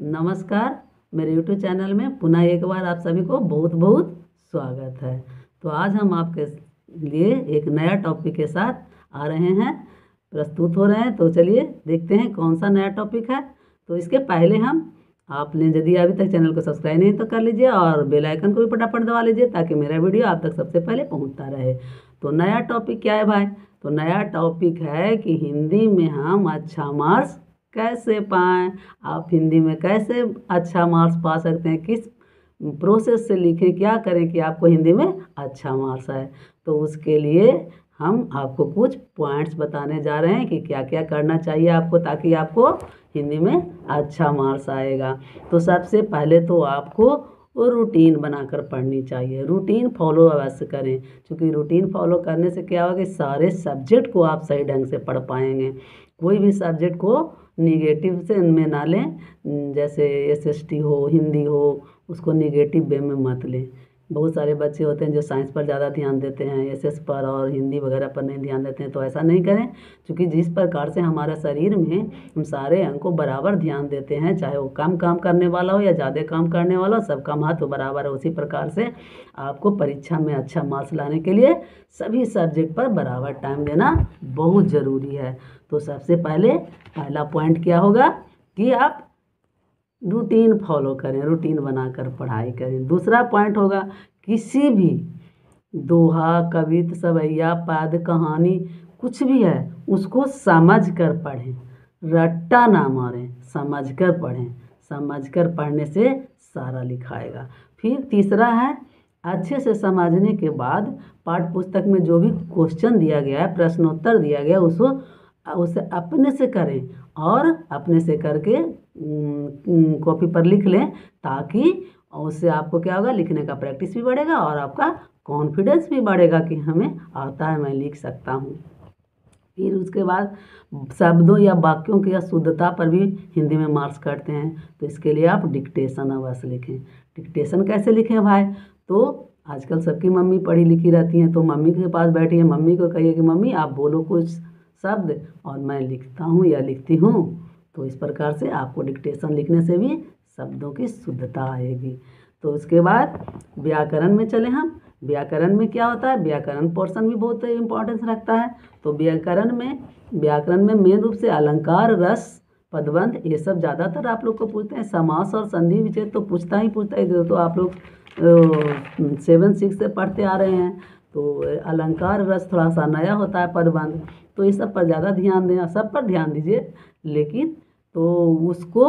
नमस्कार। मेरे YouTube channel में पुनः एक बार आप सभी को बहुत बहुत स्वागत है। तो आज हम आपके लिए एक नया टॉपिक के साथ आ रहे हैं, प्रस्तुत हो रहे हैं। तो चलिए देखते हैं कौन सा नया टॉपिक है। तो इसके पहले आपने यदि अभी तक चैनल को सब्सक्राइब नहीं तो कर लीजिए और बेल आइकन को भी फटाफट दबा लीजिए ताकि मेरा वीडियो आप तक सबसे पहले पहुंचता रहे। तो नया टॉपिक क्या है भाई? तो नया टॉपिक है कि हिंदी में हम अच्छा मार्क्स कैसे पाएँ। आप हिंदी में कैसे अच्छा मार्क्स पा सकते हैं, किस प्रोसेस से लिखें, क्या करें कि आपको हिंदी में अच्छा मार्क्स आए। तो उसके लिए हम आपको कुछ पॉइंट्स बताने जा रहे हैं कि क्या क्या करना चाहिए आपको ताकि आपको हिंदी में अच्छा मार्क्स आएगा। तो सबसे पहले तो आपको वो रूटीन बनाकर पढ़नी चाहिए। रूटीन फॉलो अवश्य करें, क्योंकि रूटीन फॉलो करने से क्या होगा कि सारे सब्जेक्ट को आप सही ढंग से पढ़ पाएंगे। कोई भी सब्जेक्ट को निगेटिव से में ना लें, जैसे एसएसटी हो, हिंदी हो, उसको निगेटिव वे में मत लें। बहुत सारे बच्चे होते हैं जो साइंस पर ज़्यादा ध्यान देते हैं, एसएस पर और हिंदी वगैरह पर नहीं ध्यान देते हैं। तो ऐसा नहीं करें, क्योंकि जिस प्रकार से हमारे शरीर में हम सारे अंग को बराबर ध्यान देते हैं, चाहे वो कम काम करने वाला हो या ज़्यादा काम करने वाला हो, सबका महत्व बराबर है। उसी प्रकार से आपको परीक्षा में अच्छा मार्क्स लाने के लिए सभी सब्जेक्ट पर बराबर टाइम देना बहुत ज़रूरी है। तो सबसे पहला पॉइंट क्या होगा कि आप रूटीन फॉलो करें, रूटीन बनाकर पढ़ाई करें। दूसरा पॉइंट होगा किसी भी दोहा, कविता, सवैया, पद, कहानी कुछ भी है उसको समझ कर पढ़ें, रट्टा ना मारें, समझ कर पढ़ें। समझ कर पढ़ने से सारा लिखाएगा। फिर तीसरा है अच्छे से समझने के बाद पाठ्य पुस्तक में जो भी क्वेश्चन दिया गया है, प्रश्नोत्तर दिया गया, उसको उसे अपने से करें और अपने से करके कॉपी पर लिख लें, ताकि उससे आपको क्या होगा, लिखने का प्रैक्टिस भी बढ़ेगा और आपका कॉन्फिडेंस भी बढ़ेगा कि हमें आता है, मैं लिख सकता हूँ। फिर उसके बाद शब्दों या वाक्यों की शुद्धता पर भी हिंदी में मार्क्स काटते हैं। तो इसके लिए आप डिक्टेशन अवश्य लिखें। डिक्टेशन कैसे लिखें भाई? तो आजकल सबकी मम्मी पढ़ी लिखी रहती हैं, तो मम्मी के पास बैठी है, मम्मी को कहिए कि मम्मी आप बोलो कुछ शब्द और मैं लिखता हूँ या लिखती हूँ। तो इस प्रकार से आपको डिक्टेशन लिखने से भी शब्दों की शुद्धता आएगी। तो उसके बाद व्याकरण में चले हम। व्याकरण में क्या होता है, व्याकरण पोर्शन भी बहुत इम्पोर्टेंस रखता है। तो व्याकरण में मेन रूप से अलंकार, रस, पदबंध, ये सब ज़्यादातर आप लोग को पूछते हैं। समास और संधि विच्छेद तो पूछता ही तो आप लोग 7-6 से पढ़ते आ रहे हैं। तो अलंकार, रस थोड़ा सा नया होता है, पदबंध, तो इस सब पर ज़्यादा ध्यान दें, सब पर ध्यान दीजिए, लेकिन तो उसको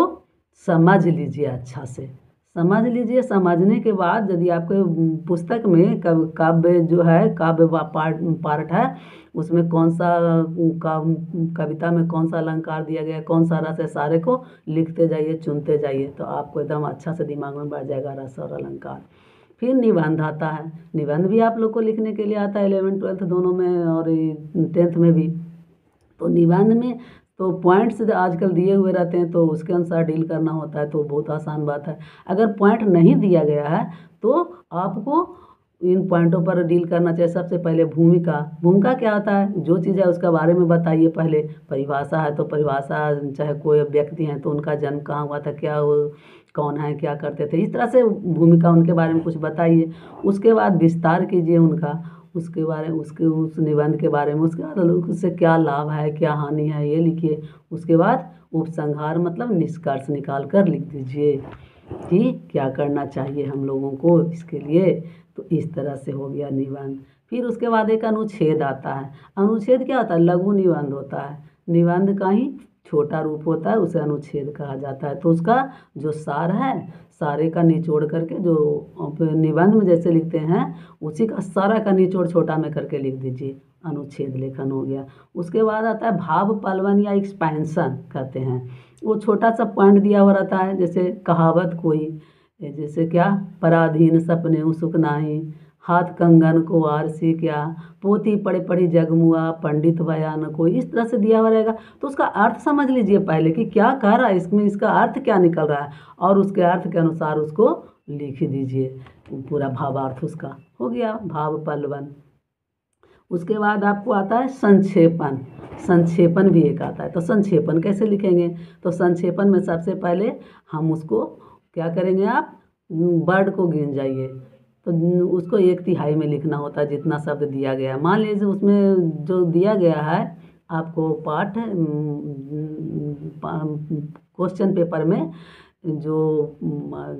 समझ लीजिए, अच्छा से समझ लीजिए। समझने के बाद यदि आपके पुस्तक में काव्य जो है, काव्य पार्ट है, उसमें कौन सा कविता में कौन सा अलंकार दिया गया है, कौन सा रस है, सारे को लिखते जाइए, चुनते जाइए, तो आपको एकदम अच्छा से दिमाग में बैठ जाएगा रस और अलंकार। फिर निबंध आता है। निबंध भी आप लोग को लिखने के लिए आता है 11th-12th दोनों में और 10th में भी। तो निबंध में तो पॉइंट्स आजकल दिए हुए रहते हैं, तो उसके अनुसार डील करना होता है, तो बहुत आसान बात है। अगर पॉइंट नहीं दिया गया है तो आपको इन पॉइंटों पर डील करना चाहिए। सबसे पहले भूमिका क्या होता है, जो चीज़ है उसके बारे में बताइए। पहले परिभाषा है तो परिभाषा, चाहे कोई व्यक्ति हैं तो उनका जन्म कहाँ हुआ था, क्या वो कौन है, क्या करते थे, इस तरह से भूमिका, उनके बारे में कुछ बताइए। उसके बाद विस्तार कीजिए उनका, उसके बारे में, उसके उस निबंध के बारे में, उसके बाद उससे क्या लाभ है, क्या हानि है, ये लिखिए। उसके बाद उपसंहार मतलब निष्कर्ष निकाल कर लिख दीजिए कि क्या करना चाहिए हम लोगों को इसके लिए। तो इस तरह से हो गया निबंध। फिर उसके बाद एक अनुच्छेद आता है। अनुच्छेद क्या होता है? लघु निबंध होता है। निबंध का ही छोटा रूप होता है, उसे अनुच्छेद कहा जाता है। तो उसका जो सार है, सारे का निचोड़ करके, जो निबंध में जैसे लिखते हैं उसी का सारा का निचोड़ छोटा में करके लिख दीजिए, अनुच्छेद लेखन हो गया। उसके बाद आता है भाव पलवन या एक्सपेंशन कहते हैं। वो छोटा सा पॉइंट दिया हुआ रहता है, जैसे कहावत कोई, जैसे क्या, पराधीन सपने सुख नाही, हाथ कंगन को आरसी क्या, पोथी पढ़े पढ़ी जगमुआ, पंडित भया न कोई, इस तरह से दिया हुआ रहेगा। तो उसका अर्थ समझ लीजिए पहले कि क्या कह रहा है इसमें, इसका अर्थ क्या निकल रहा है, और उसके अर्थ के अनुसार उसको लिख दीजिए। पूरा भावार्थ उसका हो गया, भाव पल्लवन। उसके बाद आपको आता है संक्षेपण। संक्षेपण भी एक आता है। तो संक्षेपण कैसे लिखेंगे? तो संक्षेपण में सबसे पहले हम उसको क्या करेंगे, आप वर्ड को गिन जाइए। तो उसको 1/3 में लिखना होता है जितना शब्द दिया गया है। मान लीजिए उसमें जो दिया गया है आपको पाठ क्वेश्चन पेपर में जो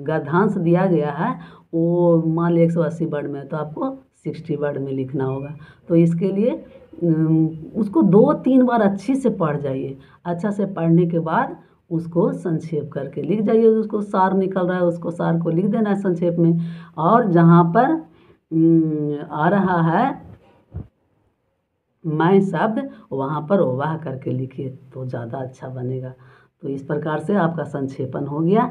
गद्यांश दिया गया है वो मान लीजिए 180 वर्ड में, तो आपको 60 वर्ड में लिखना होगा। तो इसके लिए उसको 2-3 बार अच्छी से पढ़ जाइए। अच्छा से पढ़ने के बाद उसको संक्षेप करके लिख जाइए। उसको सार निकल रहा है उसको सार को लिख देना है संक्षेप में। और जहाँ पर आ रहा है मैं शब्द, वहाँ पर वाह करके लिखिए तो ज़्यादा अच्छा बनेगा। तो इस प्रकार से आपका संक्षेपण हो गया।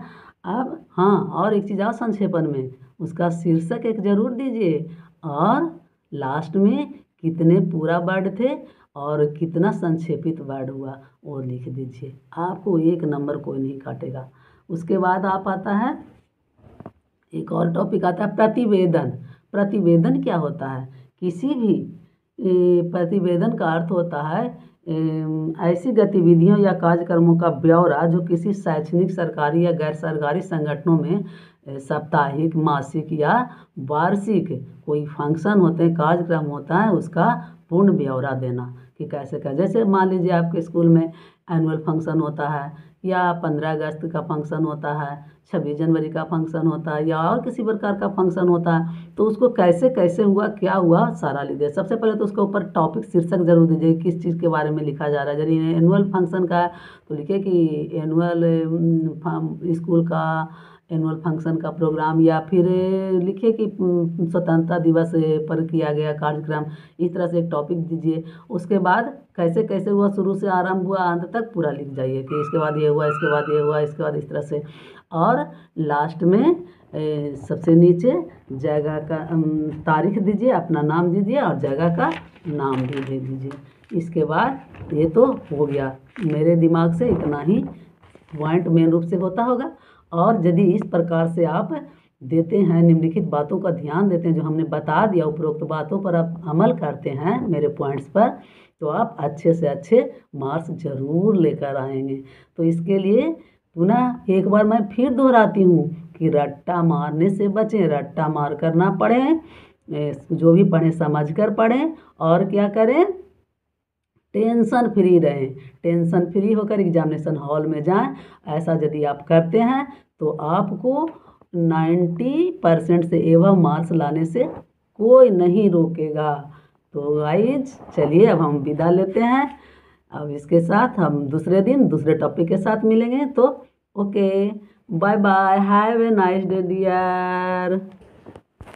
अब हाँ, और एक चीज़ और संक्षेपण में, उसका शीर्षक एक ज़रूर दीजिए और लास्ट में कितने पूरा वर्ड थे और कितना संक्षेपित वर्ड हुआ वो लिख दीजिए। आपको 1 नंबर कोई नहीं काटेगा। उसके बाद आप आता है एक और टॉपिक आता है प्रतिवेदन। प्रतिवेदन क्या होता है? किसी भी प्रतिवेदन का अर्थ होता है ऐसी गतिविधियों या कार्यक्रमों का ब्यौरा जो किसी शैक्षणिक, सरकारी या गैर सरकारी संगठनों में साप्ताहिक, मासिक या वार्षिक कोई फंक्शन होते हैं, कार्यक्रम होता है, उसका पूर्ण ब्यौरा देना कि कैसे क्या। जैसे मान लीजिए आपके स्कूल में एनुअल फंक्शन होता है या 15 अगस्त का फंक्शन होता है, 26 जनवरी का फंक्शन होता है या और किसी प्रकार का फंक्शन होता है, तो उसको कैसे कैसे हुआ, क्या हुआ, सारा लिखिए। सबसे पहले तो उसके ऊपर टॉपिक शीर्षक जरूर दीजिए किस चीज़ के बारे में लिखा जा रहा है। यदि एनुअल फंक्शन का है तो लिखिए कि एनुअल स्कूल का एनुअल फंक्शन का प्रोग्राम, या फिर लिखिए कि स्वतंत्रता दिवस पर किया गया कार्यक्रम। इस तरह से एक टॉपिक दीजिए। उसके बाद कैसे कैसे हुआ, शुरू से आरंभ हुआ अंत तक पूरा लिख जाइए कि इसके बाद ये हुआ, इसके बाद ये हुआ, इसके बाद इस तरह से। और लास्ट में सबसे नीचे जगह का तारीख दीजिए, अपना नाम दीजिए और जगह का नाम भी दे दीजिए। इसके बाद ये तो हो गया। मेरे दिमाग से इतना ही पॉइंट मेन रूप से होता होगा। और यदि इस प्रकार से आप देते हैं, निम्नलिखित बातों का ध्यान देते हैं जो हमने बता दिया, उपरोक्त बातों पर आप अमल करते हैं मेरे पॉइंट्स पर, तो आप अच्छे से अच्छे मार्क्स ज़रूर लेकर आएंगे। तो इसके लिए पुनः एक बार मैं फिर दोहराती हूँ कि रट्टा मारने से बचें, रट्टा मार कर ना पढ़ें, जो भी पढ़ें समझ कर पढ़ें और क्या करें, टेंशन फ्री रहें। टेंशन फ्री होकर एग्जामिनेशन हॉल में जाएं। ऐसा यदि आप करते हैं तो आपको 90% से एवं मार्क्स लाने से कोई नहीं रोकेगा। तो गाइज चलिए अब हम विदा लेते हैं। अब इसके साथ हम दूसरे दिन दूसरे टॉपिक के साथ मिलेंगे। तो okay, bye bye, have a nice day dear.